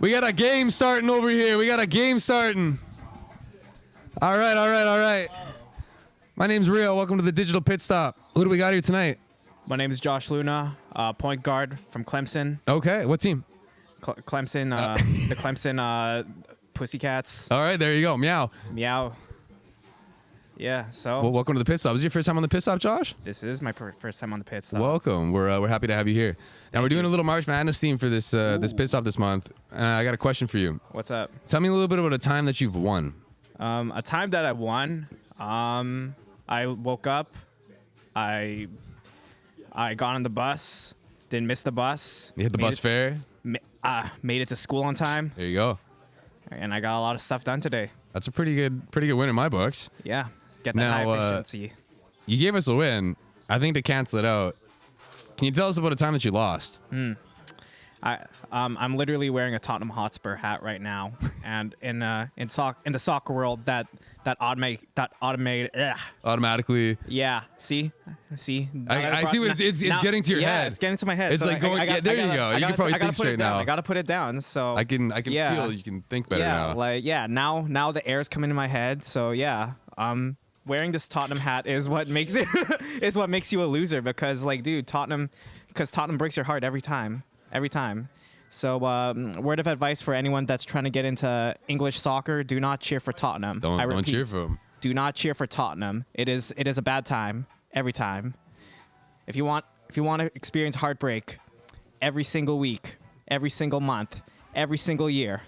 We got a game starting over here. We got a game starting. All right. My name's Rio. Welcome to the Digital Pit Stop. Who do we got here tonight? My name is Josh Luna, point guard from Clemson. Okay, what team? Clemson, the Clemson Pussycats. All right, there you go. Meow. Meow. Yeah, so Well, welcome to the Pit Stop. Is this your first time on the Pit Stop, Josh? this is my first time on the pit stop. Welcome. We're happy to have you here. Now we're doing a little March Madness theme for this this Pit Stop this month. I got a question for you. What's up? Tell me a little bit about a time that you've won. A time that I won. I woke up. I got on the bus. Didn't miss the bus. You hit the bus fare. Made it to school on time. There you go. And I got a lot of stuff done today. That's a pretty good win in my books. Yeah. Get that high efficiency. You gave us a win. I think to cancel it out, can you tell us about a time that you lost? I'm literally wearing a Tottenham Hotspur hat right now, and in the soccer world, that Automatically. Yeah. See. I see what it's getting to your head. Yeah, it's getting to my head. It's so like going. There you go. You can probably think straight now. I gotta put it down. So I can feel you can think better now. Now the air's coming in my head. So yeah. Wearing this Tottenham hat is what makes it is what makes you a loser because Tottenham breaks your heart every time. So word of advice for anyone that's trying to get into English soccer: do not cheer for Tottenham. Don't cheer for them. Do not cheer for Tottenham. It is a bad time every time. If you want to experience heartbreak every single week, every single month, every single year,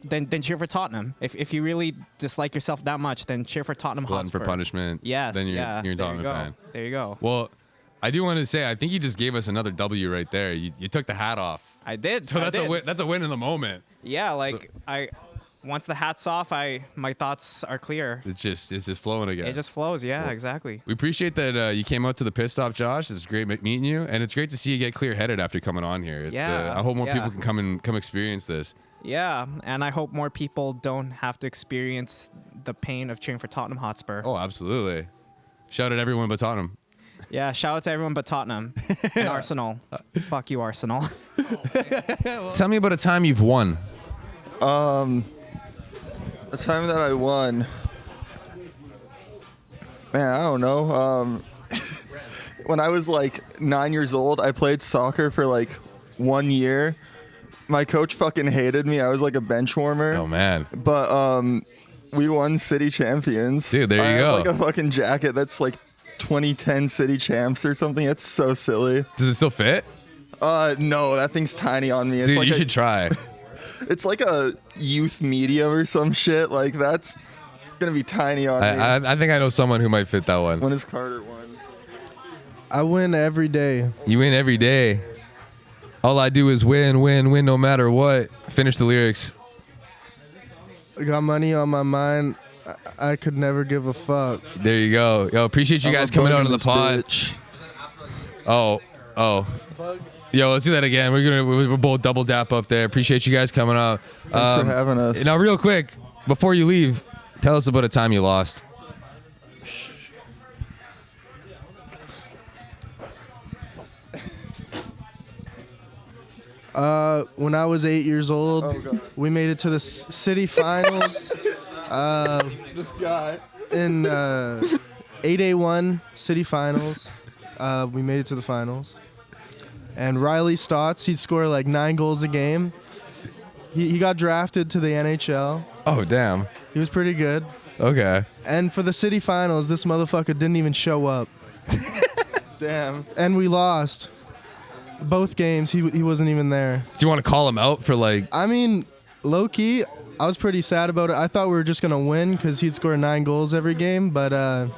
then cheer for Tottenham. If you really dislike yourself that much, then cheer for Tottenham Hotspur. For punishment. Yes. Then you're a Tottenham fan. There you go. Well, I do want to say I think you just gave us another W right there. You took the hat off. I did. So that's a win. That's a win in the moment. Yeah, once the hat's off, my thoughts are clear. It's just flowing again. It just flows. Yeah, exactly. We appreciate that you came out to the Pit Stop, Josh. It's great meeting you, and it's great to see you get clear-headed after coming on here. I hope more people can come experience this. Yeah, and I hope more people don't have to experience the pain of cheering for Tottenham Hotspur. Oh, absolutely. Shout out everyone but Tottenham. Yeah, shout out to everyone but Tottenham and Arsenal. Fuck you, Arsenal. Tell me about a time you've won. A time that I won. Man, I don't know. When I was 9 years old, I played soccer for 1 year. My coach fucking hated me. I was a bench warmer. Oh man. But we won city champions. Dude, there you go. I have a fucking jacket that's 2010 city champs or something. It's so silly. Does it still fit? No, that thing's tiny on me. It's Dude, you should try. It's like a youth medium or some shit. That's gonna be tiny on me. I think I know someone who might fit that one. When has Carter won? I win every day. You win every day. All I do is win no matter what. Finish the lyrics. I got money on my mind. I could never give a fuck. There you go. Yo, appreciate you guys coming out on the pod. Bitch. Oh. Yo, let's do that again. We're both double dap up there. Appreciate you guys coming up. Thanks for having us. Now, real quick, before you leave, tell us about a time you lost. When I was 8 years old, we made it to the city finals. This guy. In 8A1 city finals, we made it to the finals. And Riley Stotts, he'd score 9 goals a game. He got drafted to the NHL. Oh, damn. He was pretty good. Okay. And for the city finals, this motherfucker didn't even show up. Damn. And we lost. Both games, he wasn't even there. Do you want to call him out for I mean, low-key, I was pretty sad about it. I thought we were just going to win because he'd score 9 goals every game, but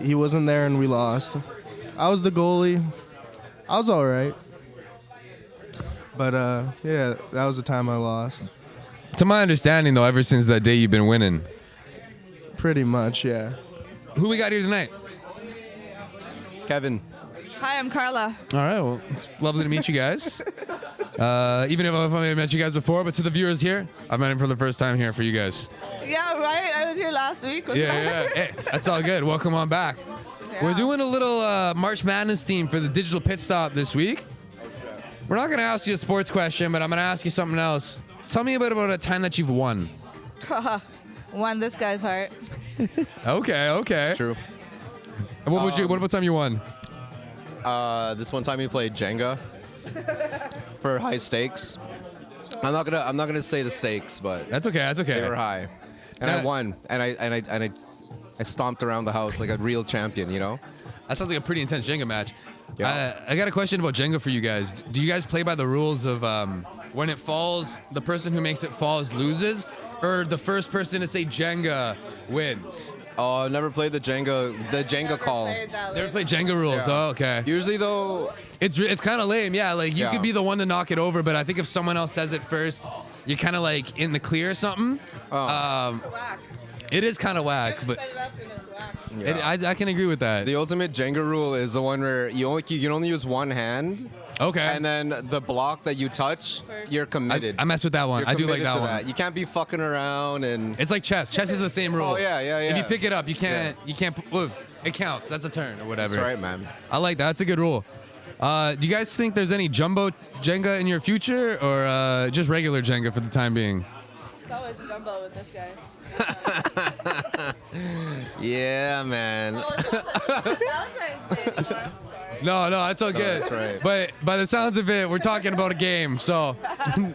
he wasn't there and we lost. I was the goalie. I was all right. But, yeah, that was the time I lost. To my understanding, though, ever since that day you've been winning. Pretty much, yeah. Who we got here tonight? Kevin. Hi, I'm Carla. All right, well, it's lovely to meet you guys. Even if I've met you guys before, but to the viewers here, I've met him for the first time here for you guys. Yeah, right? I was here last week. Yeah. Hey, that's all good. Welcome on back. Yeah. We're doing a little March Madness theme for the Digital Pit Stop this week. We're not gonna ask you a sports question, but I'm gonna ask you something else. Tell me about a time that you've won. Won this guy's heart. Okay. It's true. And what about time you won? This one time we played Jenga for high stakes. I'm not gonna say the stakes, but That's okay. they were high, and I Yeah. won, and I stomped around the house like a real champion, you know. That sounds like a pretty intense Jenga match. Yeah. I got a question about Jenga for you guys. Do you guys play by the rules of when it falls, the person who makes it falls loses, or the first person to say Jenga wins? Oh, I've never played the Jenga call. Never played Jenga rules. Yeah. Oh, okay. Usually though, It's kind of lame, yeah. Like you Yeah. could be the one to knock it over, but I think if someone else says it first, you're kind of like in the clear or something. Oh. Whack. It is kind of whack, but Set it up and it's whack. yeah. I can agree with that. The ultimate Jenga rule is the one where you can only use one hand, Okay. and then the block that you touch, you're committed. I mess with that one. You're I do like committed that to one. You can't be fucking around and. It's like chess. Chess is the same rule. Oh, yeah. If you pick it up, you can't. Look, it counts. That's a turn or whatever. That's right, man. I like that. That's a good rule. Do you guys think there's any jumbo Jenga in your future, or just regular Jenga for the time being? It's always jumbo with this guy. Yeah, man. Oh, it's Valentine's Day. No, I'm sorry. No, it's all good. that's right. But by the sounds of it, we're talking about a game, so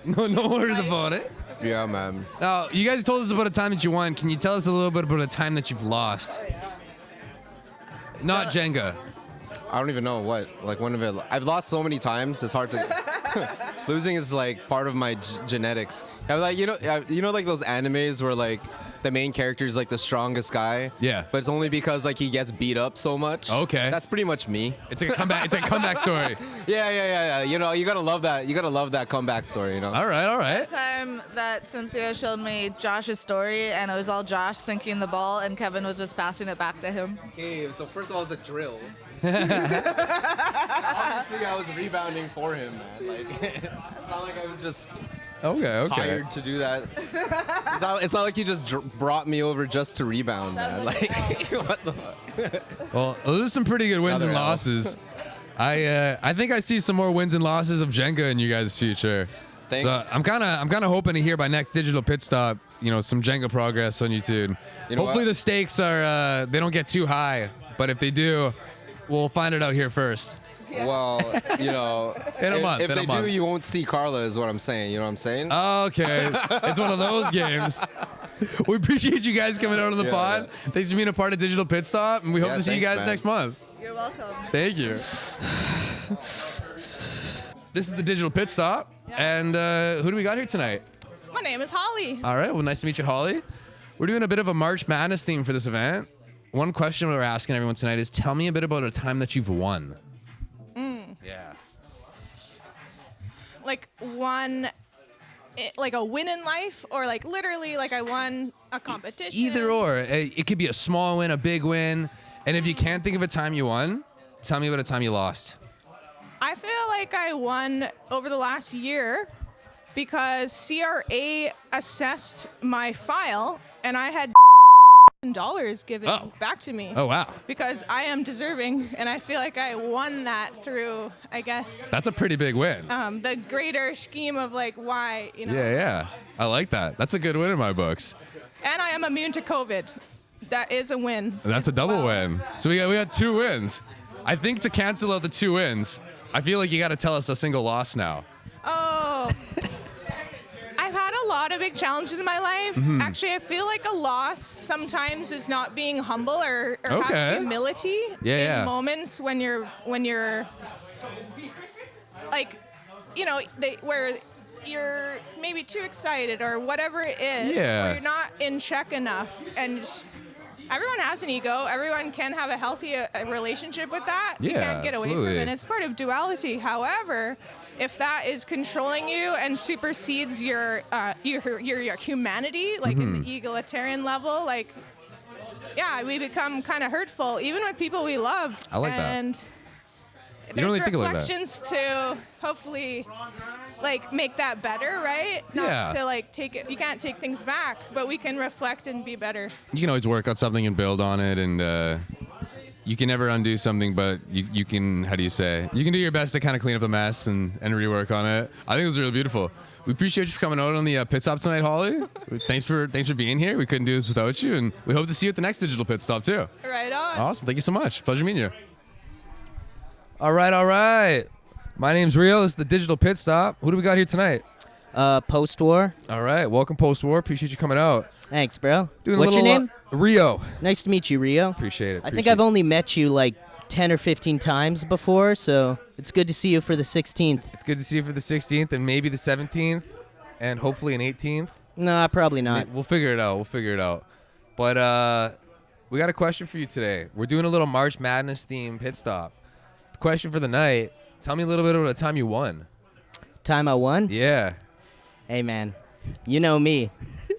no worries about it. Yeah, man. Now, you guys told us about a time that you won. Can you tell us a little bit about a time that you've lost? Not Jenga. I don't even know what. Like one of it. I've lost so many times. It's hard to. Losing is like part of my genetics. I'm like like those animes where like the main character is like the strongest guy. Yeah. But it's only because like he gets beat up so much. Okay. That's pretty much me. It's like a comeback. It's a comeback story. Yeah. You know, you gotta love that. You gotta love that comeback story. You know. All right. The time that Cynthia showed me Josh's story, and it was all Josh sinking the ball, and Kevin was just passing it back to him. Okay, so first of all, it was a drill. Obviously, I was rebounding for him, man. Like, it's not like I was just Okay. hired to do that. It's not like he just brought me over just to rebound, man. Sounds like Like, what the fuck? Well, those are some pretty good wins and Another L. losses. I think I see some more wins and losses of Jenga in you guys' future. Thanks. So I'm kind of hoping to hear by next digital pit stop, some Jenga progress on YouTube. You know Hopefully what? the stakes are they don't get too high, but if they do, we'll find it out here first. Well, In a month, If in a they month. do, you won't see Carla, is what I'm saying. You know what I'm saying? Okay, it's one of those games. We appreciate you guys coming out on the Yeah, pod. Thanks for being a part of Digital Pit Stop, and we hope Yeah, to see you thanks, guys man. next month. You're welcome. Thank you. This is the Digital Pit Stop, and who do we got here tonight? My name is Holly. All right, well, nice to meet you, Holly. We're doing a bit of a March Madness theme for this event. One question we're asking everyone tonight is, tell me a bit about a time that you've won. Yeah. Like like a win in life, or like literally like I won a competition. Either or. It could be a small win, a big win. And if you can't think of a time you won, tell me about a time you lost. I feel like I won over the last year because CRA assessed my file and I had dollars given back to me. Oh, wow. Because I am deserving, and I feel like I won that through, I guess, That's a pretty big win. the greater scheme of like why, Yeah. I like that. That's a good win in my books. And I am immune to COVID. That is a win. That's a double Wow. win. So we got 2 wins. I think to cancel out the 2 wins, I feel like you got to tell us a single loss now. Oh. I've had a lot of big challenges in my life. Mm-hmm. Actually, I feel like a loss sometimes is not being humble or Okay. have humility Yeah. in moments when you're like, where you're maybe too excited or whatever it is, Yeah. where you're not in check enough. And everyone has an ego. Everyone can have a healthy relationship with that. You Yeah, can't get away absolutely. from it. And it's part of duality. However, if that is controlling you and supersedes your humanity, like Mm-hmm. in the egalitarian level, like, yeah, we become kind of hurtful, even with people we love. I like that. And don't there's really think of it like that. reflections to hopefully like make that better, right? Not Yeah. to like take it. You can't take things back, but we can reflect and be better. You can always work on something and build on it, and you can never undo something, but you can, how do you say? You can do your best to kind of clean up the mess and rework on it. I think it was really beautiful. We appreciate you for coming out on the pit stop tonight, Holly. Thanks for being here. We couldn't do this without you, and we hope to see you at the next digital pit stop too. Right on. Awesome. Thank you so much. Pleasure meeting you. All right. My name's Rio. This is the digital pit stop. Who do we got here tonight? Post-war. All right. Welcome, post-war. Appreciate you coming out. Thanks, bro. Doing What's a little, your name? Rio. Nice to meet you, Rio. Appreciate it. I think I've only met you like 10 or 15 times before, so it's good to see you for the 16th. It's good to see you for the 16th and maybe the 17th and hopefully an 18th. No, probably not. We'll figure it out. But we got a question for you today. We're doing a little March Madness themed pit stop. The question for the night, tell me a little bit about a time you won. Time I won? Yeah. Hey, man. You know me.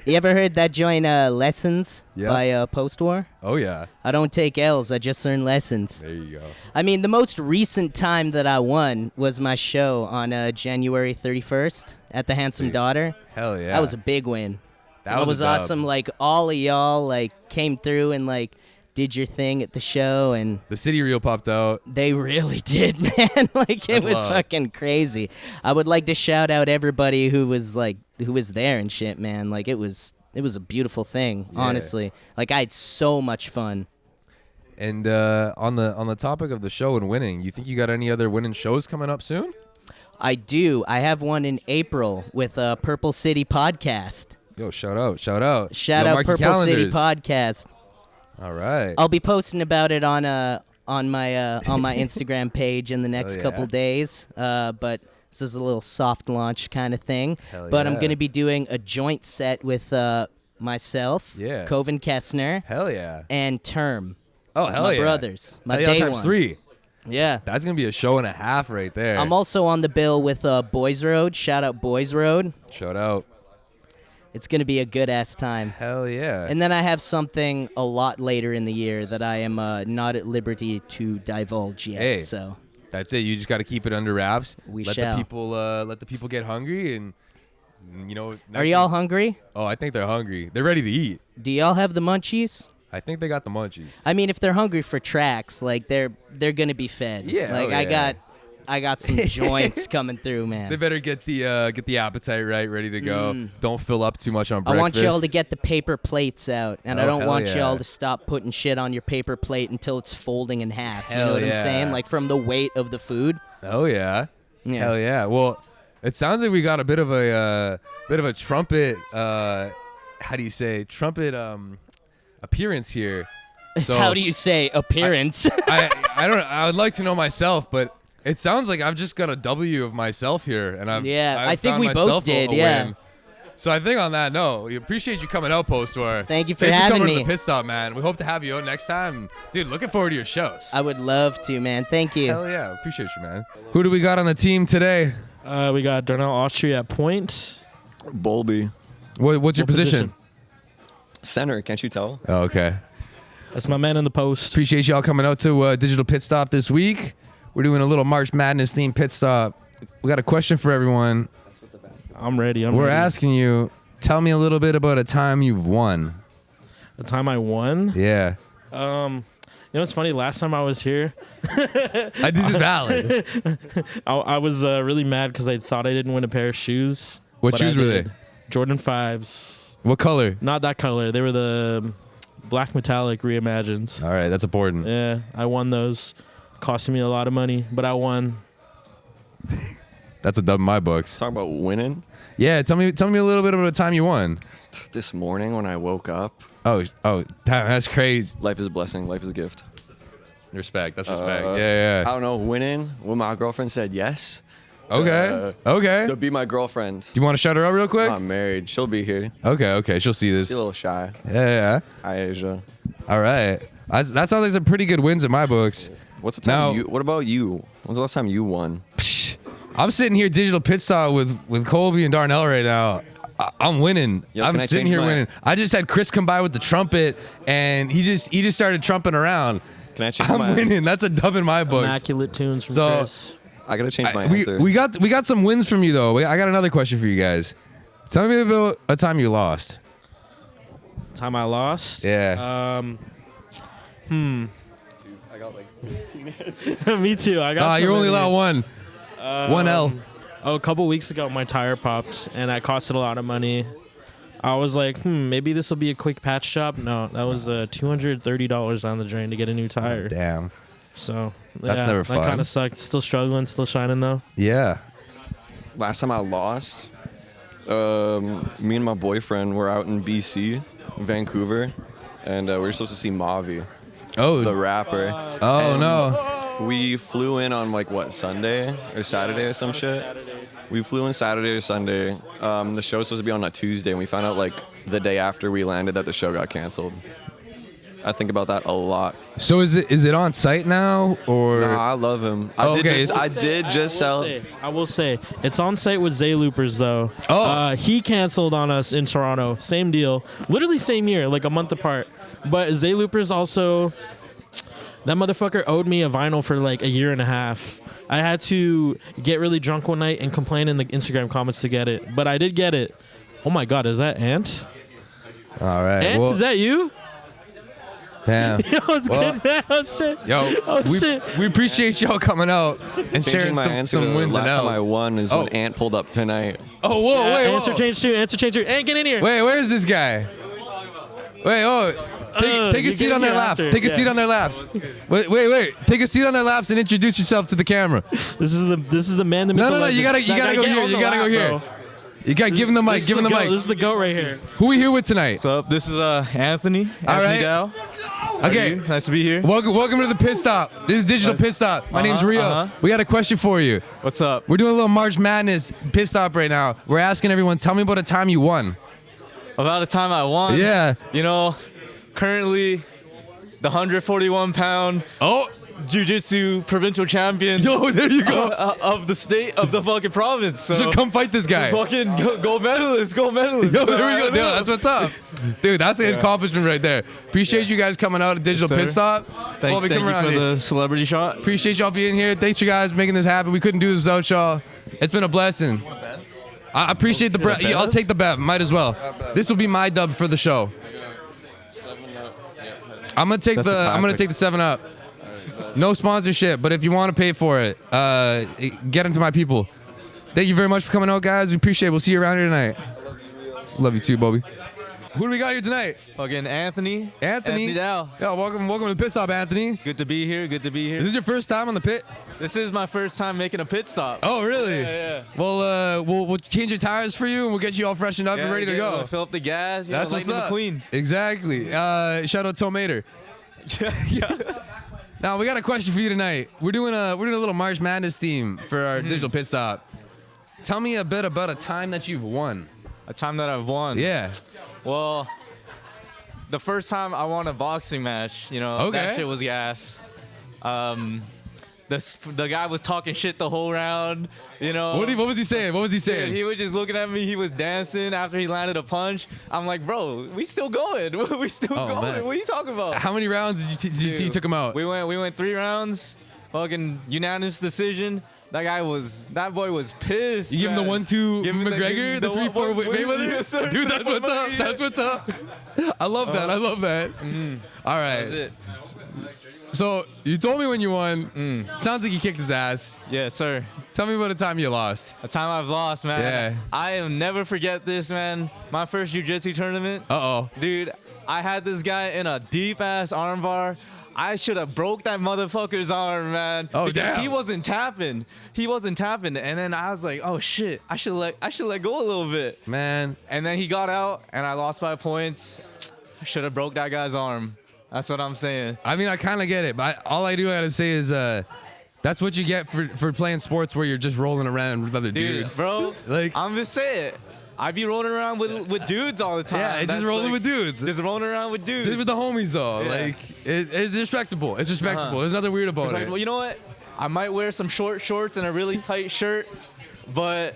You ever heard that joint Lessons Yeah. by Post-war? Oh, yeah. I don't take L's, I just learn lessons. There you go. I mean, the most recent time that I won was my show on January 31st at the Handsome Dude. Daughter. Hell yeah. That was a big win. That was a dub. awesome. Like, all of y'all, like, came through and, like, did your thing at the show, and The city reel popped out. they really did, man. Like, it That's was love. fucking crazy. I would like to shout out everybody who was there and shit, man. Like, it was a beautiful thing, Yeah. honestly. Like, I had so much fun. And on the topic of the show and winning, you think you got any other winning shows coming up soon? I do. I have one in April with Purple City Podcast. Yo, shout out. Shout Yo, out mark your Purple City calendars. Podcast. All right. I'll be posting about it on my Instagram page in the next yeah. couple days. But this is a little soft launch kind of thing. Hell But I'm yeah. going to be doing a joint set with myself, Yeah. Coven Kessner, Hell yeah. and Term. Oh, hell my yeah. brothers, my Hell yeah, day times ones. 3. Yeah. That's going to be a show and a half right there. I'm also on the bill with Boys Road. Shout out Boys Road. Shout out. It's going to be a good ass time. Hell yeah. And then I have something a lot later in the year that I am not at liberty to divulge yet. Hey. So That's it. You just got to keep it under wraps. We let shall. the people get hungry and you know. are y'all hungry? Oh, I think they're hungry. They're ready to eat. Do y'all have the munchies? I think they got the munchies. I mean, if they're hungry for tracks, like they're gonna be fed. Yeah, Like oh, I got some joints coming through, man. They better get the appetite right, ready to go. Don't fill up too much on I breakfast. want y'all to get the paper plates out, and I Oh, don't hell want yeah. y'all to stop putting shit on your paper plate until it's folding in half. You Hell know what yeah. I'm saying? Like from the weight of the food. Oh yeah. Yeah. Hell yeah. Well, it sounds like we got a bit of a trumpet. How do you say trumpet appearance here? So How do you say appearance? I don't. I would like to know myself, but it sounds like I've just got a W of myself here, and I've I think found we both myself did, a yeah. win. So I think on that note, we appreciate you coming out, Post-war. Thank you for Thanks having coming to me. the pit stop, man. We hope to have you out next time, dude. Looking forward to your shows. I would love to, man. Thank you. Hell yeah, appreciate you, man. Who do we got on the team today? We got Darnell Austria at point. Bolby. What's your What position? Center, can't you tell? Oh, okay. That's my man in the post. Appreciate y'all coming out to Digital Pit Stop this week. We're doing a little March Madness themed pit stop. We got a question for everyone. I'm ready. We're ready. asking you, tell me a little bit about a time you've won. The time I won. Yeah. You know what's funny? Last time I was here, This is valid. I was really mad because I thought I didn't win a pair of shoes. What but I shoes were they? did. Jordan 5s. What color? Not that color. They were the black metallic reimagines. All right, that's important. Yeah, I won those. Costing me a lot of money, but I won. That's a dub in my books. Talk about winning. Yeah, tell me a little bit about a time you won. This morning when I woke up, Oh, that's crazy. life is a blessing, life is a gift. Respect. That's respect. I Yeah. don't know, winning when my girlfriend said yes. Okay. Okay. To be my girlfriend. Do you want to shut her up real quick? I'm married. She'll be here. Okay. She'll see this. She's a little shy. Yeah. Hi, Asia. All right. That sounds like some pretty good wins in my books. What's the time Now- what about you? When's the last time you won? I'm sitting here digital pit stop with Colby and Darnell right now. I'm winning. Yo, I'm can I sitting change here my- winning. I just had Chris come by with the trumpet, and he just started trumping around. Can I change I'm my winning. That's a dub in my books. Immaculate tunes from So- Chris. I gotta change my we answer. we got some wins from you though. I got another question for you guys. Tell me about a time you lost. Time I lost. Yeah. I I got like 15 minutes. Me too. I got. You're only allowed one. One L. Oh, a couple weeks ago, my tire popped, and that costed a lot of money. I was like, maybe this will be a quick patch job. No, that was $230 on the drain to get a new tire. Damn. So That's never fun. That kind of sucked. Still struggling, still shining though. Yeah. Last time I lost, me and my boyfriend were out in BC, Vancouver, and we were supposed to see Mavi, the rapper. Oh, And no. We flew in on like what, Sunday or Saturday or some shit. We flew in Saturday or Sunday. The show was supposed to be on a Tuesday, and we found out like the day after we landed that the show got canceled. I think about that a lot. So is it on site now or? Nah, I love him. I did just sell. I will say it's on site with Zay Loopers though. Oh. He canceled on us in Toronto. Same deal. Literally same year, like a month apart. But Zay Loopers also, that motherfucker owed me a vinyl for like a year and a half. I had to get really drunk one night and complain in the Instagram comments to get it. But I did get it. Oh my God, is that Ant? All right. Ant, is that you? Damn. Yo, it's good, man. Oh, shit. Yo, we appreciate y'all coming out and sharing some wins and Last L's. time I won is when Ant pulled up tonight. Oh, whoa, Yeah, wait, whoa. Answer change two. Ant, get in here. Wait, where is this guy? Wait, take a you seat get on their here laps. after, Take a yeah. seat on their laps. Wait. Take a seat on their laps and introduce yourself to the camera. This is the man. The No, you gotta go here. You gotta go here. You gotta give him the mic. Give him the mic. This is the goat right here. Who we here with tonight? What's up? This is Anthony. All right. Dow. Okay. Nice to be here. Welcome to the Pit Stop. This is Digital Pit Stop. My name's Rio. We got a question for you. What's up? We're doing a little March Madness Pit Stop right now. We're asking everyone, tell me about a time you won. About the time I won. Yeah. You know, currently the 141-pound jiu-jitsu provincial champion. Yo, there you go. Of the state of the fucking province. So come fight this guy. Fucking gold medalist. Yo, there we go. Dude, that's what's up. Dude, that's an accomplishment right there. Appreciate you guys coming out at Digital Pit Stop. Thank you for the celebrity shot. Appreciate y'all being here. Thanks you guys for making this happen. We couldn't do this without y'all. It's been a blessing. I appreciate the breath. I'll take the bet. Might as well. This will be my dub for the show. I'm gonna take the 7-Up. No sponsorship, but if you want to pay for it, get into my people. Thank you very much for coming out, guys. We appreciate it. We'll see you around here tonight. Love you too, Bobby. Who do we got here tonight? Fucking Anthony. Anthony Dow. Yo, welcome to the Pit Stop, Anthony. Good to be here. Is this your first time on the pit? This is my first time making a pit stop. Oh, really? Yeah. Well, we'll change your tires for you, and we'll get you all freshened up and ready to go. Fill up the gas. That's what's up. McQueen. Exactly. Shout out Tomater. Now we got a question for you tonight. We're doing a little March Madness theme for our Digital Pit Stop. Tell me a bit about a time that you've won. A time that I've won. Yeah. Well, the first time I won a boxing match, that shit was gas. The guy was talking shit the whole round, What was he saying? Dude, he was just looking at me. He was dancing after he landed a punch. I'm like, bro, we still going. We still going. Man. What are you talking about? How many rounds did you took him out? We went 3 rounds. Fucking unanimous decision. That boy was pissed. You give him the 1-2 McGregor, the 3-4 Mayweather? Yes, sir. Dude, that's what's up. That's what's up. I love that. All right. That's it. So you told me when you won. Sounds like you kicked his ass. Yes, sir. Tell me about a time you lost. A time I've lost, man. Yeah. I'll never forget this, man. My first jiu-jitsu tournament. Uh-oh. Dude, I had this guy in a deep-ass armbar. I should have broke that motherfucker's arm, man. Oh, because damn. He wasn't tapping. And then I was like, oh shit, I should let go a little bit. Man. And then he got out and I lost 5 points. I should have broke that guy's arm. That's what I'm saying. I mean, I kind of get it, but all I gotta say is that's what you get for playing sports where you're just rolling around with other dudes. Bro, like, I'm just saying. I be rolling around with dudes all the time. Yeah, just rolling with dudes. Just rolling around with dudes. Just with the homies, though. Yeah. Like, it's respectable. It's respectable. There's nothing weird about it. Well, you know what? I might wear some short shorts and a really tight shirt, but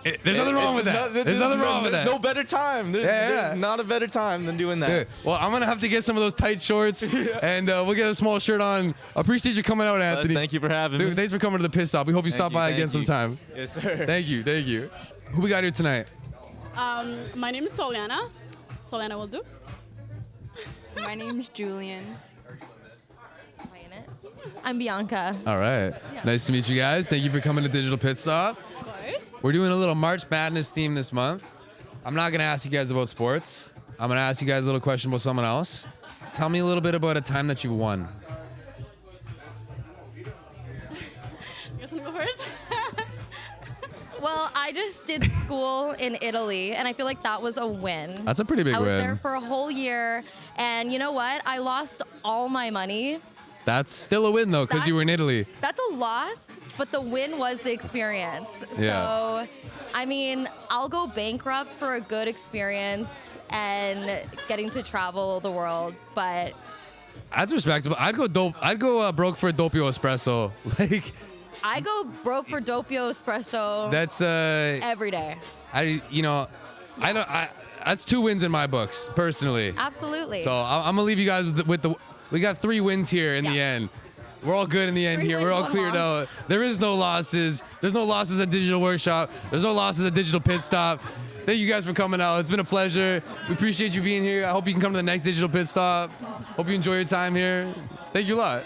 there's nothing wrong with that. There's nothing wrong with that. No better time. There's not a better time than doing that. Dude, well, I'm going to have to get some of those tight shorts, and we'll get a small shirt on. Appreciate you coming out, Anthony. Thank you for having me. Thanks for coming to the Pit Stop. We hope you stop by again sometime. Yes, sir. Thank you. Who we got here tonight? My name is Soliana. Soliana will do. My name's Julian. My I'm Bianca. All right. Nice to meet you guys. Thank you for coming to Digital Pit Stop. Of course. We're doing a little March Madness theme this month. I'm not going to ask you guys about sports. I'm going to ask you guys a little question about someone else. Tell me a little bit about a time that you won. You guys want to go first? Well, I just did school in Italy, and I feel like that was a win. That's a pretty big I was win. there for a whole year, and you know what? I lost all my money. That's still a win, though, because you were in Italy. That's a loss, but the win was the experience. Yeah. So, I mean, I'll go bankrupt for a good experience and getting to travel the world, but That's respectable. I'd go broke for a doppio espresso. Like, I go broke for doppio espresso that's every day. That's 2 wins in my books, personally. Absolutely. So I'm gonna leave you guys with the. We got 3 wins here in the end. We're all good in the end 3 here. wins, We're all 1 cleared loss. out. There is no losses. There's no losses at Digital Workshop. There's no losses at Digital Pit Stop. Thank you guys for coming out. It's been a pleasure. We appreciate you being here. I hope you can come to the next Digital Pit Stop. Hope you enjoy your time here. Thank you a lot.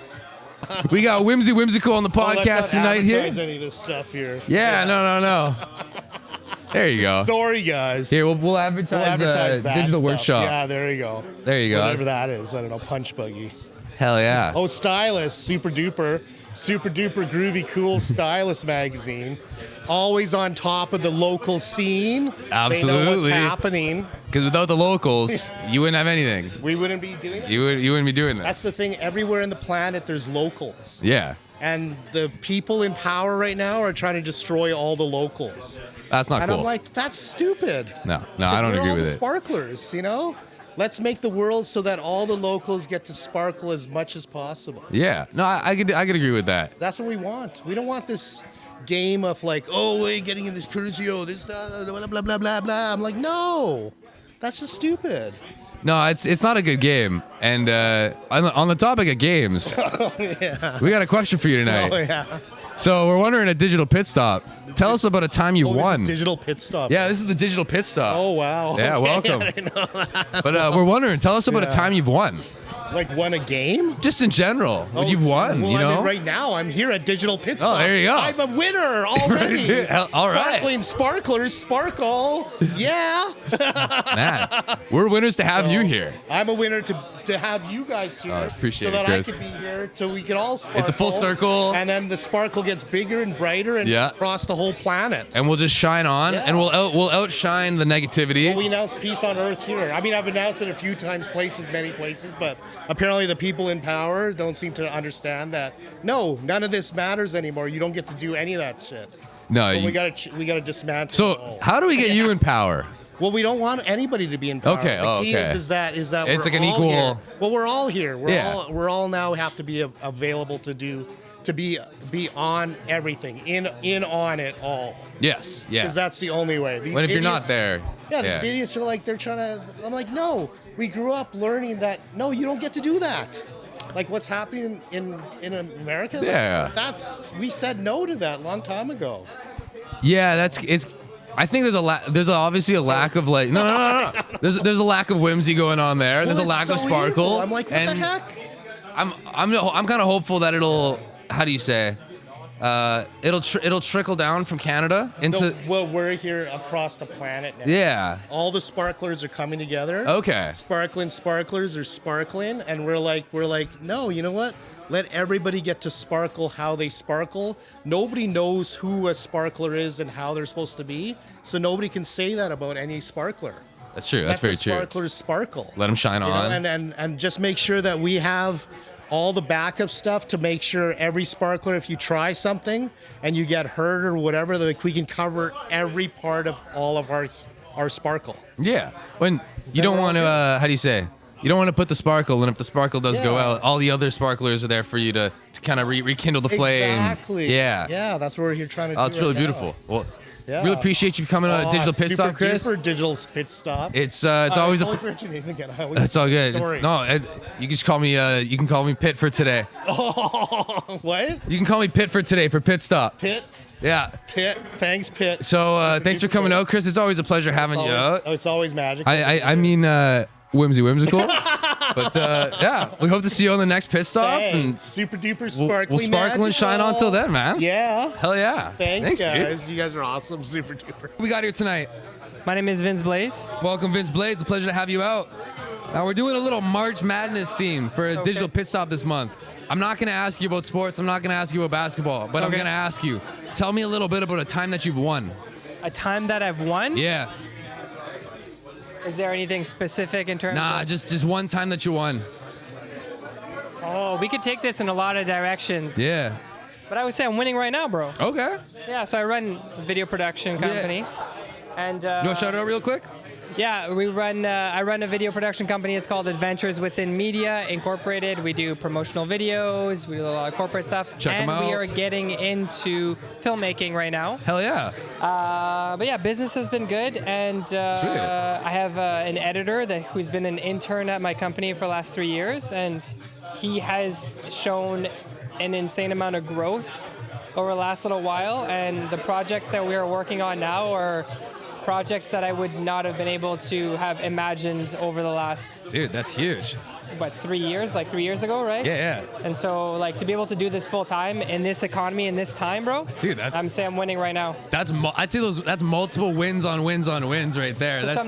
We got Whimsical on the podcast tonight here. Any of this stuff here. Yeah, no. There you go. Sorry, guys. Here, we'll advertise, that Digital stuff. Workshop. Yeah, there you go. There you go. Whatever that is. I don't know. Punch buggy. Hell yeah. Oh, Stylus. Super duper groovy, cool Stylus magazine. Always on top of the local scene. Absolutely. They know what's happening. Because without the locals, you wouldn't have anything. We wouldn't be doing it. You wouldn't be doing that. That's the thing. Everywhere in the planet, there's locals. Yeah. And the people in power right now are trying to destroy all the locals. That's not and cool. I'm like, that's stupid. No, I don't agree with the it. Sparklers, you know? Let's make the world so that all the locals get to sparkle as much as possible. Yeah. No, I could agree with that. That's what we want. We don't want this game of like, oh, we're getting in this Crucio, this blah, blah, blah, blah, blah. I'm like, no, that's just stupid. No, it's not a good game. And on the topic of games, Yeah. we got a question for you tonight. Oh, yeah. So we're wondering at Digital Pit Stop, tell us about a time you This won. is Digital Pit Stop. Yeah, this is the Digital Pit Stop. Oh, wow. Yeah, Okay, welcome. I didn't know that. But we're wondering, tell us about a Yeah. time you've won. Like won a game? Just in general, when you've won, Well, you I know? mean, right now I'm here at Digital Pit Stop. Oh, there you go. I'm a winner already. Right. All right. Sparkling sparklers, sparkle. Yeah. Man, we're winners to have you here. I'm a winner to have you guys here. Appreciate so it, that I Chris. could be here so we can all sparkle. It's a full circle. And then the sparkle gets bigger and brighter and Yeah. across the whole planet. And we'll just shine on, Yeah. and we'll outshine the negativity. Well, we announce peace on earth here. I mean, I've announced it a few times, many places, but apparently the people in power don't seem to understand that. No, none of this matters anymore. You don't get to do any of that shit. No, But you- we gotta dismantle. it So all. how do we get you in power? Well, we don't want anybody to be in power. Okay, The key okay. is that It's we're like an all equal- Here. Well, we're all here. We're all now have to be available to be on everything, in on it all. Yes, yeah. Because that's the only way. These When if you're not idiots- there, Yeah, yeah. these idiots are like they're trying to. I'm like, no. We grew up learning that no, you don't get to do that. Like what's happening in America. Yeah. We said no to that a long time ago. Yeah, it's. I think there's obviously a lack of like no. There's a lack of whimsy going on there. There's a Well, lack it's of so sparkle. evil. I'm like, what the and heck? I'm kind of hopeful that it'll. How do you say? It'll trickle down from Canada into. No, well, we're here across the planet now. Yeah. All the sparklers are coming together. Okay. Sparkling sparklers are sparkling, and we're like, no, you know what? Let everybody get to sparkle how they sparkle. Nobody knows who a sparkler is and how they're supposed to be, so nobody can say that about any sparkler. That's true. That's very Let the true. sparklers sparkle. Let them shine You know, on. and just make sure that we have all the backup stuff to make sure every sparkler, if you try something and you get hurt or whatever, like we can cover every part of all of our sparkle. Yeah. When you don't want to, how do you say? You don't want to put the sparkle, and if the sparkle does go Yeah. out, all the other sparklers are there for you to kind of rekindle the flame. Exactly. Yeah. Yeah, that's what we're here trying to do. Oh, it's really beautiful. Well, Yeah. really appreciate you coming on Digital Pit Stop, Chris. Super Digital Pit Stop. It's always a. I forgot your name again. It's all good. Sorry. You can just call me. You can call me Pit for today. Oh, what? You can call me Pit for today for Pit Stop. Pit? Yeah. Pit. Thanks, Pit. So thanks for coming out, Chris. It's always a pleasure having you out. It's always magic. I mean, whimsical. But yeah, we hope to see you on the next pit stop. And super duper we'll sparkly. sparkle and shine on till then, man. Yeah. Hell yeah. Thanks guys. Dude. You guys are awesome. Super duper. What we got here tonight? My name is Vince Blaze. Welcome, Vince Blaze. It's a pleasure to have you out. Now we're doing a little March Madness theme for a digital pit stop this month. I'm not going to ask you about sports. I'm not going to ask you about basketball, but I'm going to ask you. Tell me a little bit about a time that you've won. A time that I've won? Yeah. Is there anything specific in terms Nah, of... just one time that you won. Oh, we could take this in a lot of directions. Yeah. But I would say I'm winning right now, bro. Okay. Yeah, so I run a video production company. And you want to shout it out real quick? Yeah, we run. I run a video production company. It's called Adventures Within Media Incorporated. We do promotional videos. We do a lot of corporate stuff. Check 'em and we out. are getting into filmmaking right now. Hell yeah. But yeah, business has been good, and I have an editor who's been an intern at my company for the last 3 years, and he has shown an insane amount of growth over the last little while. And the projects that we are working on now are projects that I would not have been able to have imagined over the last... Dude, that's huge. 3 years? Like 3 years ago, right? Yeah. And so, like, to be able to do this full time in this economy, in this time, bro. Dude, that's... I'm saying I'm winning right now. I'd say that's multiple wins on wins on wins right there. To some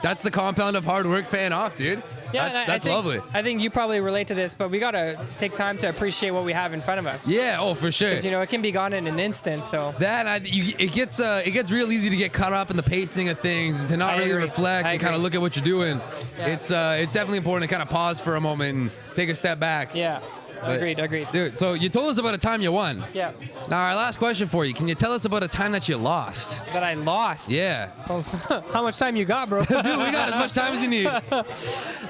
That's the compound of hard work paying off, dude. Yeah, that's I think, lovely. I think you probably relate to this, but we gotta take time to appreciate what we have in front of us. Yeah, oh for sure. Because it can be gone in an instant. So it gets real easy to get caught up in the pacing of things and to not really reflect and kind of look at what you're doing. Yeah. It's definitely important to kind of pause for a moment and take a step back. Yeah. Agreed. Dude, so you told us about a time you won. Yeah. Now our last question for you: can you tell us about a time that you lost? That I lost? Yeah. How much time you got, bro? Dude, we got as much time as you need.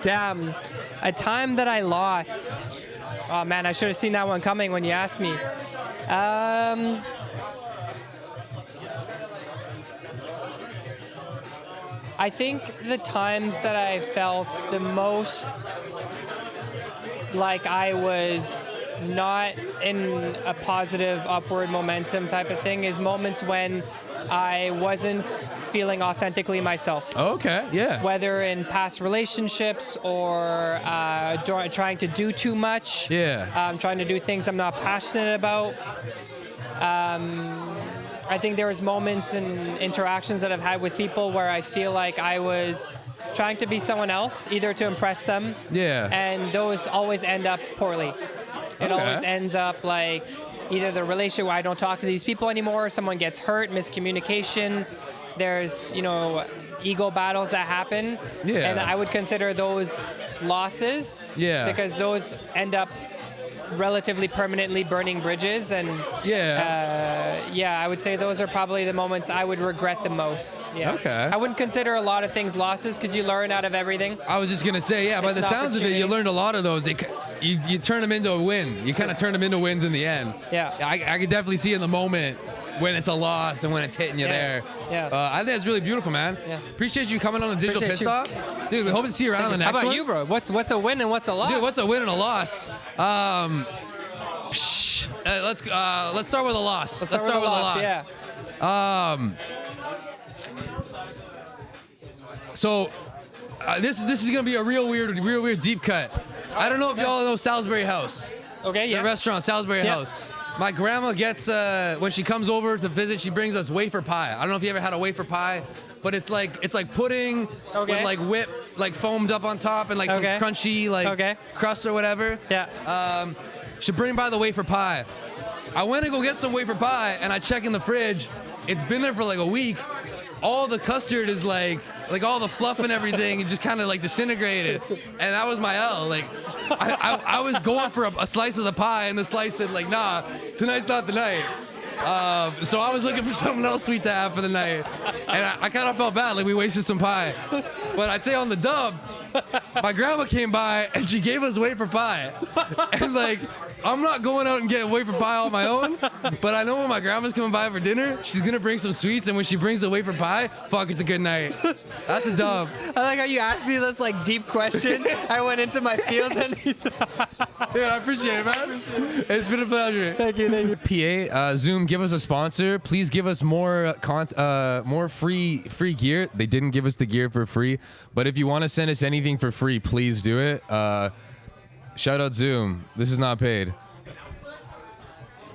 Damn. A time that I lost. Oh man, I should have seen that one coming when you asked me. I think the times that I felt the most like I was not in a positive upward momentum type of thing is moments when I wasn't feeling authentically myself. Okay, yeah. Whether in past relationships or trying to do too much. Yeah. Trying to do things I'm not passionate about. I think there was moments and interactions that I've had with people where I feel like I was trying to be someone else, either to impress them. Yeah. And those always end up poorly. It always ends up like either the relationship where I don't talk to these people anymore, someone gets hurt, miscommunication. There's, ego battles that happen. Yeah. And I would consider those losses. Yeah. Because those end up relatively permanently burning bridges, and I would say those are probably the moments I would regret the most. Yeah. Okay. I wouldn't consider a lot of things losses because you learn out of everything. I was just gonna say, by the sounds of it, you learned a lot of those. You turn them into a win. You kind of turn them into wins in the end. Yeah. I could definitely see in the moment when it's a loss and when it's hitting you there. Yeah. I think that's really beautiful, man. Yeah. Appreciate you coming on the digital pit Appreciate stop. Dude, we hope to see you around on the next How about one. you, bro? What's a win and what's a loss? Dude, what's a win and a loss? Let's start with a loss. Let's start with a loss. Yeah. So this is gonna be a real weird deep cut. I don't know if y'all know Salisbury House. Okay, yeah. The restaurant, Salisbury House. My grandma gets when she comes over to visit, she brings us wafer pie. I don't know if you ever had a wafer pie, but it's like pudding with like whip foamed up on top and like some crunchy crust or whatever. Yeah. Should bring by the wafer pie. I went to go get some wafer pie and I check in the fridge. It's been there for like a week. All the custard is like all the fluff and everything just kind of like disintegrated. And that was my L. Like I was going for a slice of the pie and the slice said like, nah, tonight's not the night. So I was looking for something else sweet to have for the night. And I kind of felt bad, like we wasted some pie. But I'd say on the dub, my grandma came by and she gave us wafer pie. And like, I'm not going out and getting wafer pie on my own, but I know when my grandma's coming by for dinner, she's gonna bring some sweets, and when she brings the wafer pie, fuck, it's a good night. That's a dub. I like how you asked me this like deep question. I went into my field and Dude, I appreciate it, man. It's been a pleasure. Thank you. PA, Zoom, give us a sponsor. Please give us more more free gear. They didn't give us the gear for free, but if you want to send us anything for free, please do it. Shout out Zoom. This is not paid.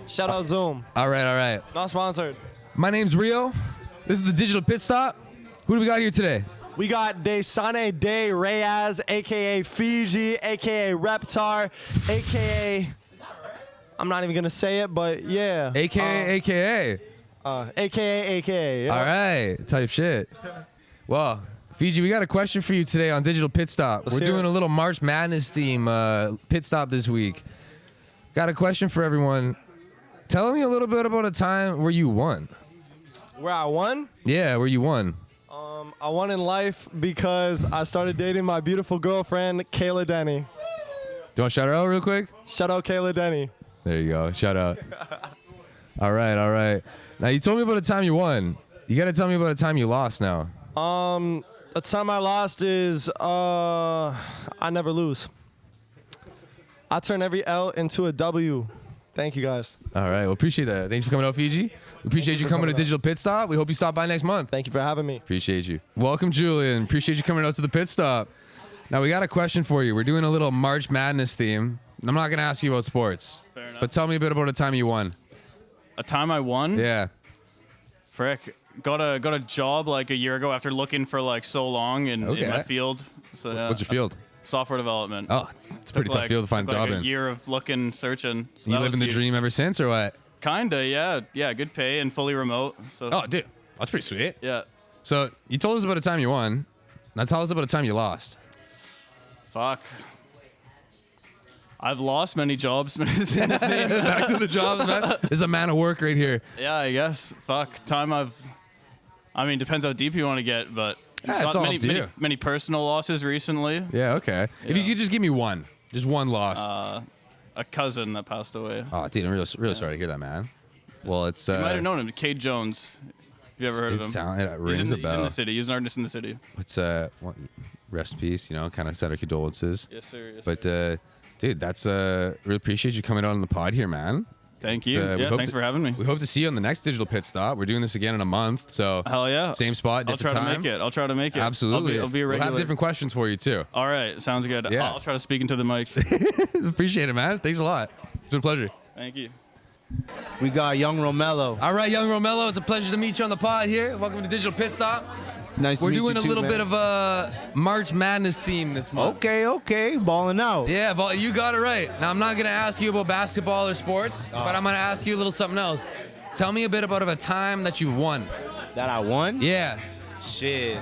Shout out Zoom. All right. Not sponsored. My name's Rio. This is the Digital Pit Stop. Who do we got here today? We got Desane De Reyes, aka Fiji, aka Reptar, aka I'm not even gonna say it, but yeah. AKA. AKA. Yeah. All right, type shit. Well, Fiji, we got a question for you today on Digital Pit Stop. We're doing a little March Madness theme pit stop this week. Got a question for everyone. Tell me a little bit about a time where you won. Where I won? Yeah, where you won. I won in life because I started dating my beautiful girlfriend, Kayla Denny. Do you want to shout her out real quick? Shout out Kayla Denny. There you go. Shout out. All right. Now, you told me about a time you won. You got to tell me about a time you lost now. The time I lost is I never lose. I turn every L into a W. Thank you, guys. All right. Well, appreciate that. Thanks for coming out, Fiji. We appreciate you coming to Digital Pit Stop. We hope you stop by next month. Thank you for having me. Appreciate you. Welcome, Julian. Appreciate you coming out to the Pit Stop. Now, we got a question for you. We're doing a little March Madness theme. I'm not going to ask you about sports. Fair enough. But tell me a bit about a time you won. A time I won? Yeah. Frick. Got a job like a year ago after looking for like so long in my field. So, yeah. What's your field? Software development. Oh, it's a pretty tough field to find a job in. A year of looking, searching. So You living the dream ever since, or what? Kinda, yeah. Yeah, good pay and fully remote. So. Oh, dude. That's pretty sweet. Yeah. So you told us about a time you won. Now tell us about a time you lost. Fuck. I've lost many jobs. Back to the jobs, man. This is a man of work right here. Yeah, I guess. Fuck. Depends how deep you want to get, but yeah, it's all up to you. Many personal losses recently. Yeah, okay. Yeah. If you could just give me one. Just one loss. A cousin that passed away. Oh, dude, I'm really sorry to hear that, man. Well, it's... you might have known him, Cade Jones. Have you ever heard of him? It rings a bell. He's in the city. He's an artist in the city. What's rest in peace, kind of send our condolences. Yes, sir. But, dude, that's really appreciate you coming on the pod here, man. Thank you. Thanks for having me. We hope to see you on the next Digital Pit Stop. We're doing this again in a month, so hell yeah, same spot, different time. I'll try to make it. Absolutely. I'll be a regular. We'll have different questions for you too. All right, sounds good. Yeah. I'll try to speak into the mic. Appreciate it, man. Thanks a lot. It's been a pleasure. Thank you. We got Young Romello. All right, Young Romello, it's a pleasure to meet you on the pod here. Welcome to Digital Pit Stop. Nice We're to meet doing you a too, little man. bit of a March Madness theme this month. Okay, balling out. Yeah, you got it right. Now, I'm not going to ask you about basketball or sports, but I'm going to ask you a little something else. Tell me a bit about a time that you won. That I won? Yeah. Shit.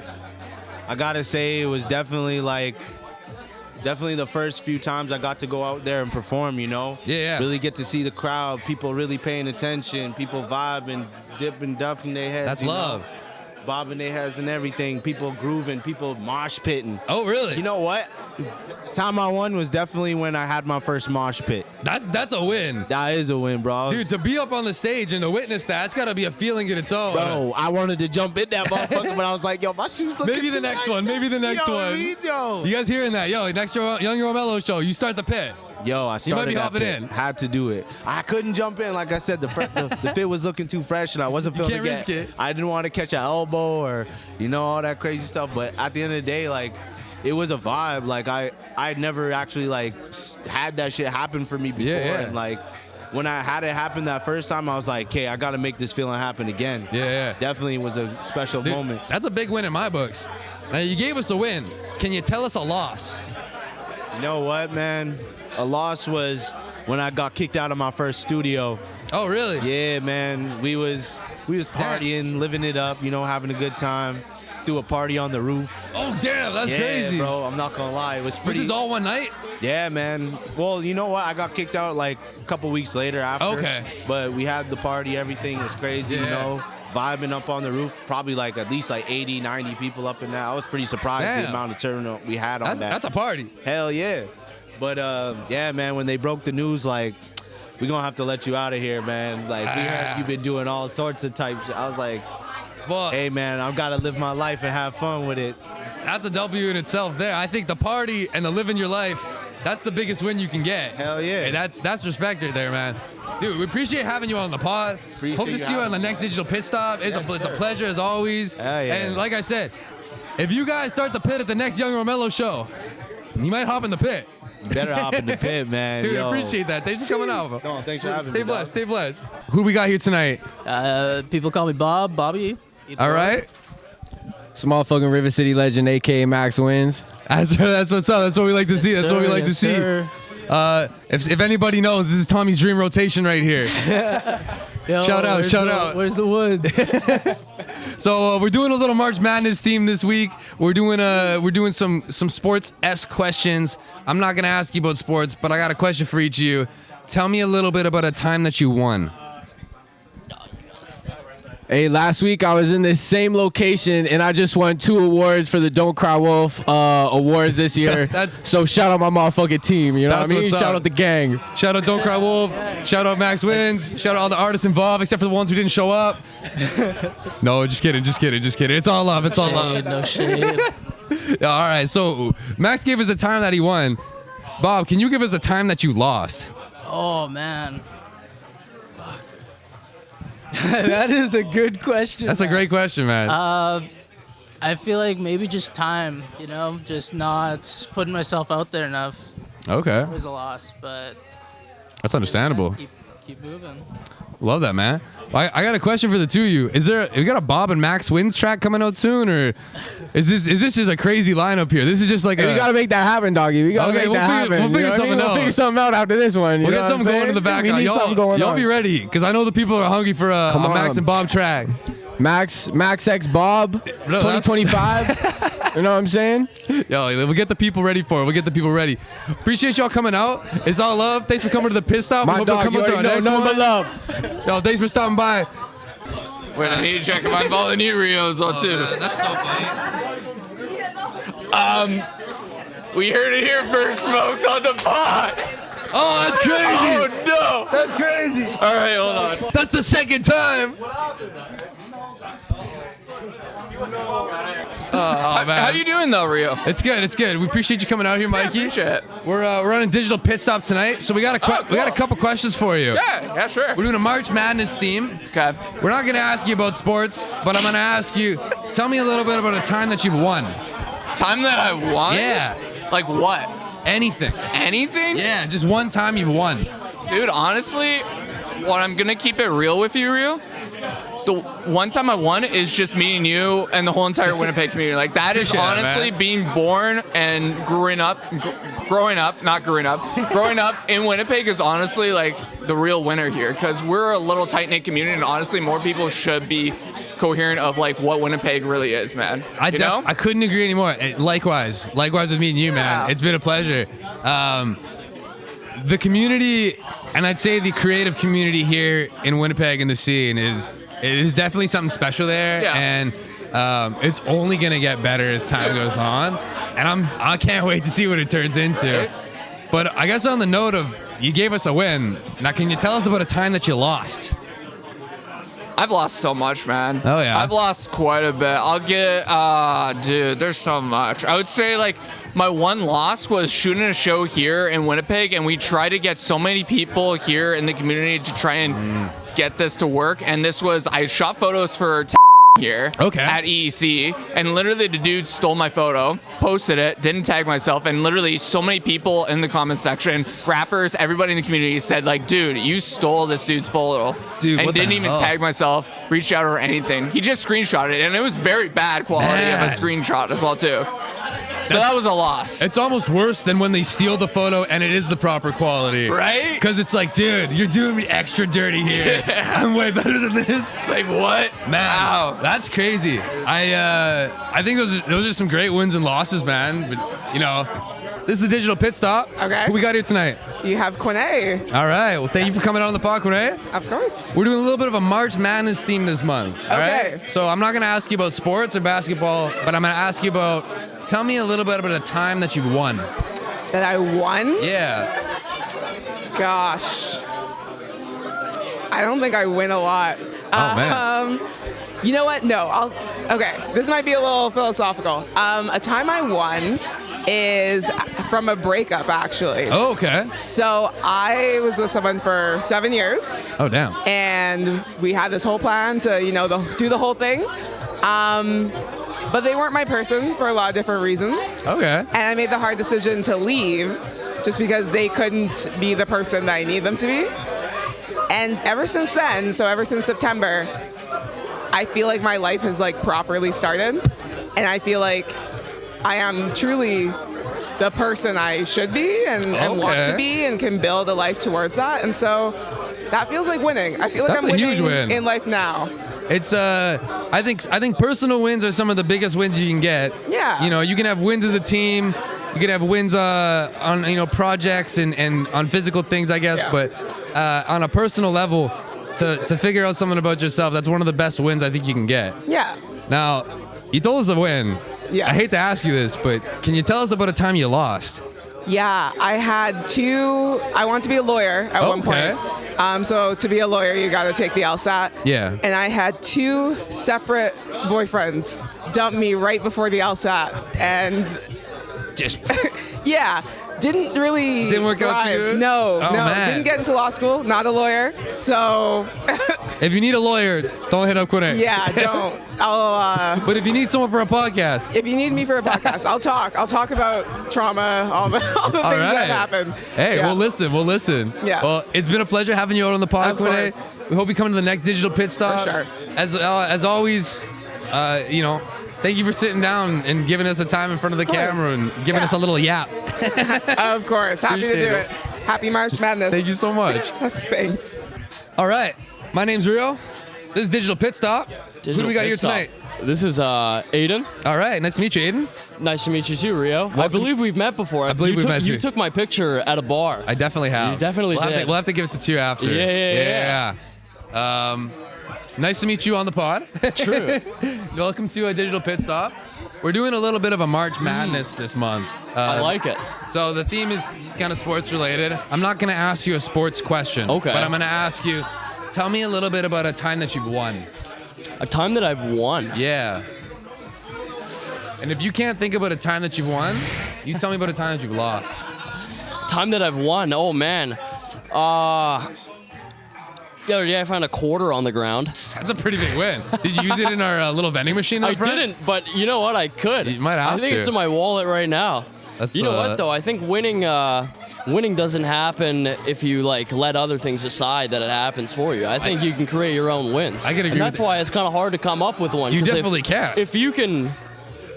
I got to say it was definitely the first few times I got to go out there and perform, Yeah. Really get to see the crowd, people really paying attention, people vibing, dipping, duffing their heads. That's love. Bobbing their heads and everything, people grooving, people mosh pitting. Oh, really? You know what? Time I won was definitely when I had my first mosh pit. That's a win. That is a win, bro. Dude, to be up on the stage and to witness that, it's got to be a feeling in its own. Bro, I wanted to jump in that motherfucker, but I was like, yo, my shoes looking Maybe the next one. Maybe the next one. You guys hearing that? Yo, next Young Romello show, you start the pit. Yo, I started You might be that hopping pit. in. Had to do it. I couldn't jump in. Like I said, the fit was looking too fresh, and I wasn't feeling can't risk it. I didn't want to catch an elbow or, all that crazy stuff. But at the end of the day, it was a vibe. I never actually had that shit happen for me before. Yeah. And when I had it happen that first time, I was like, okay, I got to make this feeling happen again. Yeah. Definitely was a special moment. That's a big win in my books. Now, you gave us a win. Can you tell us a loss? You know what, man? A loss was when I got kicked out of my first studio. Oh, really? Yeah, man. We was partying, living it up, having a good time. Threw a party on the roof. Oh, damn, that's yeah, crazy. Bro, I'm not gonna lie. It was pretty. Was this all one night? Yeah, man. Well, you know what? I got kicked out a couple weeks later after. Okay. But we had the party. Everything was crazy, vibing up on the roof. Probably at least 80, 90 people up in there. I was pretty surprised the amount of turnout we had on that. That's a party. Hell yeah. But yeah, man, when they broke the news, we're gonna have to let you out of here, man. Like, we heard you've been doing all sorts of type shit. I was like, hey, man, I've got to live my life and have fun with it. That's a W in itself there. I think the party and the living your life, that's the biggest win you can get. Hell yeah. And that's respect right there, man. Dude, we appreciate having you on the pod. Hope to see you on the next Digital Pit Stop. It's a pleasure as always. Hell yeah. And like I said, if you guys start the pit at the next Young Romello show, you might hop in the pit. You better hop in the pit, man. Dude, Yo. appreciate that. Thanks for coming out. No, thanks for having me. Stay blessed. Stay blessed. Who we got here tonight? People call me Bobby. All right. Small fucking River City legend, aka Max Wins. That's what's up. That's what we like to see. That's what we like to see. If anybody knows, this is Tommy's dream rotation right here. Yo, shout out. Where's the woods? So we're doing a little March Madness theme this week. We're doing some sports-esque questions. I'm not gonna ask you about sports, but I got a question for each of you. Tell me a little bit about a time that you won. Hey, last week I was in this same location and I just won 2 awards for the Don't Cry Wolf awards this year. So shout out my motherfucking team, you know what I mean? Shout out the gang. Shout out Don't Cry Wolf. Shout out Max Wins. Shout out all the artists involved except for the ones who didn't show up. No, just kidding. It's all love. It's all love. No shit. All right, so Max gave us a time that he won. Bob, can you give us a time that you lost? Oh man. That is a good question. That's a great question, man. I feel like maybe just time, just not putting myself out there enough. Okay. It was a loss, but That's understandable. keep moving. Love that, man. I got a question for the two of you. We got a Bob and Max Wins track coming out soon, or is this just a crazy lineup here? This is just like we gotta make that happen, doggy. We gotta make that happen. We'll figure something out. We'll figure something out after this one. We'll get something going in the background. We need something going y'all on. be ready, because I know the people are hungry for a Max and Bob track. Max X Bob 2025. You know what I'm saying? Yo, we'll get the people ready for it. We'll get the people ready. Appreciate y'all coming out. It's all love. Thanks for coming to the Pit Stop. My dog, you already know nothing but love. Yo, thanks for stopping by. Wait, I need to check if I'm following you, Rio, as well, too. Man, that's so funny. We heard it here first, folks, on the pod. Oh, that's crazy. Oh, no. That's crazy. All right, hold on. That's the second time. Oh, man. How you doing, though, Rio? It's good. We appreciate you coming out here, Mikey. Yeah, appreciate it. We're running Digital Pit Stop tonight, so we got a couple questions for you. Yeah, sure. We're doing a March Madness theme. Okay. We're not gonna ask you about sports, but I'm gonna ask you. Tell me a little bit about a time that you've won. Time that I won? Yeah. Like what? Anything. Anything? Yeah, just one time you've won. Dude, honestly, I'm gonna keep it real with you, Rio. The one time I won is just meeting you and the whole entire Winnipeg community. Like that is honestly being born and growing up in Winnipeg is honestly like the real winner here, because we're a little tight-knit community, and honestly more people should be coherent of like what Winnipeg really is, man. I couldn't agree anymore. Likewise with me and you, man. It's been a pleasure. The community, and I'd say the creative community here in Winnipeg and the scene is definitely something special there, and it's only gonna get better as time goes on, and I can't wait to see what it turns into. But I guess on the note of you gave us a win, now can you tell us about a time that you lost? I've lost so much, man. Oh yeah, I've lost quite a bit. I'll get dude, there's so much. I would say like my one loss was shooting a show here in Winnipeg, and we tried to get so many people here in the community to try and get this to work. And this was, I shot photos for here at EEC, and literally the dude stole my photo, posted it, didn't tag myself, and literally so many people in the comment section, rappers, everybody in the community said like, dude, you stole this dude's photo. Dude, and what the didn't even hell? tag myself, reach out or anything. He just screenshotted it, and it was very bad quality of a screenshot as well too. So that was a loss. It's almost worse than when they steal the photo and it is the proper quality. Right? Because it's like, dude, you're doing me extra dirty here. Yeah. I'm way better than this. It's like, what? Man, Wow. that's crazy. I think those are some great wins and losses, man. But, this is the Digital Pit Stop. Okay. Who we got here tonight? You have Quine. All right. Well, thank you for coming on the pod, Quine. Of course. We're doing a little bit of a March Madness theme this month. All Okay. right? So I'm not going to ask you about sports or basketball, but I'm going to ask you about, tell me a little bit about a time that you've won. That I won? Yeah. Gosh. I don't think I win a lot. Oh, man. You know what? No. Okay. This might be a little philosophical. A time I won is from a breakup, actually. Oh, okay. So I was with someone for 7 years. Oh, damn. And we had this whole plan to, do the whole thing. But they weren't my person for a lot of different reasons. Okay. And I made the hard decision to leave just because they couldn't be the person that I need them to be. And ever since then, so ever since September, I feel like my life has like properly started. And I feel like I am truly the person I should be and want to be and can build a life towards that. And so that feels like winning. I feel like That's I'm a huge winning win. in life now. It's I think personal wins are some of the biggest wins you can get. Yeah. You can have wins as a team. You can have wins on projects and on physical things, I guess. Yeah. But on a personal level, to figure out something about yourself, that's one of the best wins I think you can get. Yeah. Now, you told us a win. Yeah. I hate to ask you this, but can you tell us about a time you lost? Yeah, I wanted to be a lawyer at one point. So to be a lawyer, you got to take the LSAT. Yeah. And I had 2 separate boyfriends dump me right before the LSAT. And just yeah, didn't work out for you? No, Oh, man. didn't get into law school, not a lawyer. So If you need a lawyer, don't hit up Quinn. yeah, don't. But if you need someone for a podcast, If you need me for a podcast, I'll talk. I'll talk about trauma, all the things that happen. Hey, Yeah. we'll listen. Yeah. Well, it's been a pleasure having you out on the pod, Of Quinn. course. We hope you come to the next Digital Pit Stop. For sure. As always, thank you for sitting down and giving us a time in front of the camera and giving us a little yap. Of course. Happy to do Appreciate it. Happy March Madness. Thank you so much. Thanks. All right. My name's Rio. This is Digital Pit Stop. Who do we got here tonight? This is Aiden. All right. Nice to meet you, Aiden. Nice to meet you too, Rio. I believe we've met before. I believe we've met You you. took my picture at a bar. I definitely have. You definitely did. We'll have to give it to you after. Yeah. Nice to meet you on the pod. True. Welcome to a Digital Pit Stop. We're doing a little bit of a March Madness this month. I like it. So the theme is kind of sports related. I'm not going to ask you a sports question. Okay. But I'm going to ask you, tell me a little bit about a time that you've won. A time that I've won? Yeah. And if you can't think about a time that you've won, you tell me about a time that you've lost. Time that I've won? Oh, man. The other day I found a quarter on the ground. That's a pretty big win. Did you use it in our little vending machine in the I front? didn't, but you know what? I could. You might have I think to. it's in my wallet right now. That's, you know what though? I think winning doesn't happen if you like let other things decide that it happens for you. I think you can create your own wins. I can agree and that's with why it's kind of hard to come up with one. You 'cause definitely can. If you can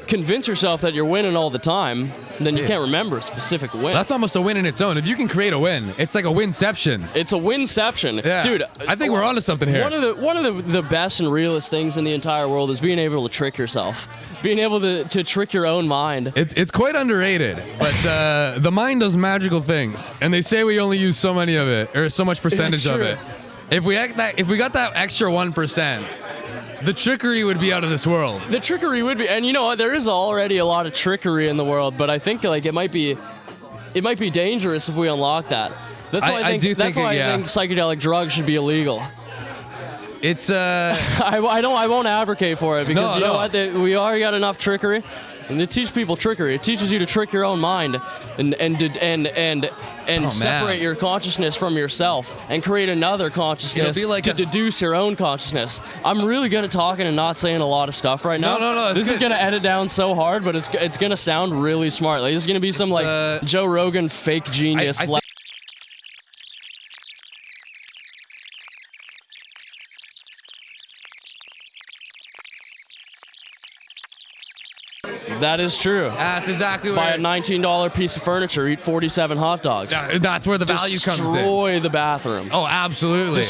convince yourself that you're winning all the time, then you can't remember a specific win. That's almost a win in its own. If you can create a win, it's like a winception. It's a winception. Yeah. Dude, I think we're onto something here. One of the best and realest things in the entire world is being able to trick yourself. Being able to trick your own mind. It's quite underrated, but the mind does magical things, and they say we only use so many of it, or so much percentage of true. it. If we got that extra 1%, the trickery would be out of this world. The trickery would be, and you know what? There is already a lot of trickery in the world, but I think like it might be dangerous if we unlock that. That's why I think psychedelic drugs should be illegal. It's I won't advocate for it because you know what? We already got enough trickery, and they teach people trickery. It teaches you to trick your own mind and separate your consciousness from yourself and create another consciousness It'll be like to deduce your own consciousness. I'm really good at talking and not saying a lot of stuff right now. No, This is gonna edit down so hard, but it's gonna sound really smart. Like this is gonna be some like Joe Rogan fake genius. That is true. That's exactly Buy what. a $19 piece of furniture, eat 47 hot dogs. That's where the value comes in. Destroy the bathroom. Oh, absolutely.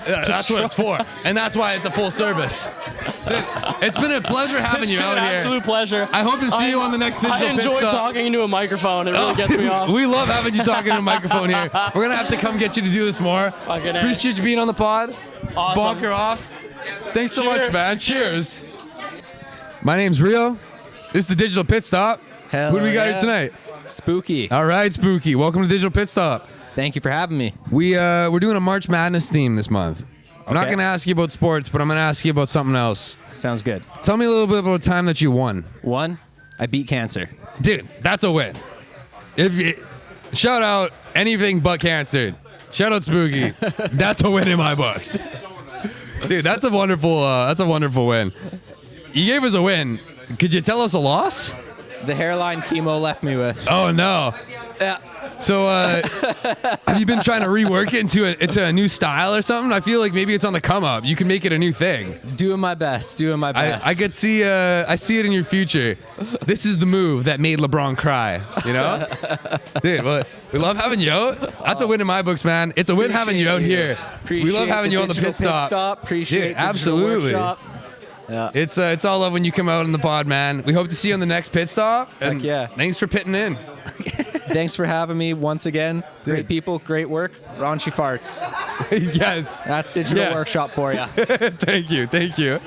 That's what it's for, and that's why it's a full service. It's been a pleasure having you out It's been here. an absolute pleasure. I hope to see you on the next Digital I enjoy Pit Stop. talking into a microphone. It really gets me off. We love having you talking to a microphone here. We're gonna have to come get you to do this more. Fucking A. Appreciate you being on the pod. Awesome. Bonker off. Thanks so much, Cheers. man. Cheers. My name's Rio. This is the Digital Pit Stop. Who do we got here tonight? Spooky. All right, Spooky. Welcome to Digital Pit Stop. Thank you for having me. We're doing a March Madness theme this month. I'm not Okay. going to ask you about sports, but I'm going to ask you about something else. Sounds good. Tell me a little bit about a time that you won. Won? I beat cancer. Dude, that's a win. Shout out anything but cancer. Shout out Spooky. That's a win in my books. Dude, that's a wonderful win. You gave us a win. Could you tell us a loss? The hairline chemo left me with. Oh no. Yeah. So have you been trying to rework it into a new style or something? I feel like maybe it's on the come up. You can make it a new thing. Doing my best. I could see I see it in your future. This is the move that made LeBron cry, you know? Dude, well, we love having you out. That's a win in my books, man. It's a win having you out here. We love having you on the pit stop. Appreciate Dude, absolutely. Workshop. Yeah. It's all love when you come out in the pod, man. We hope to see you on the next pit stop. And Heck yeah. Thanks for pitting in. Thanks for having me once again. Great people, great work. Raunchy farts. Yes. That's Digital Workshop for you. Thank you.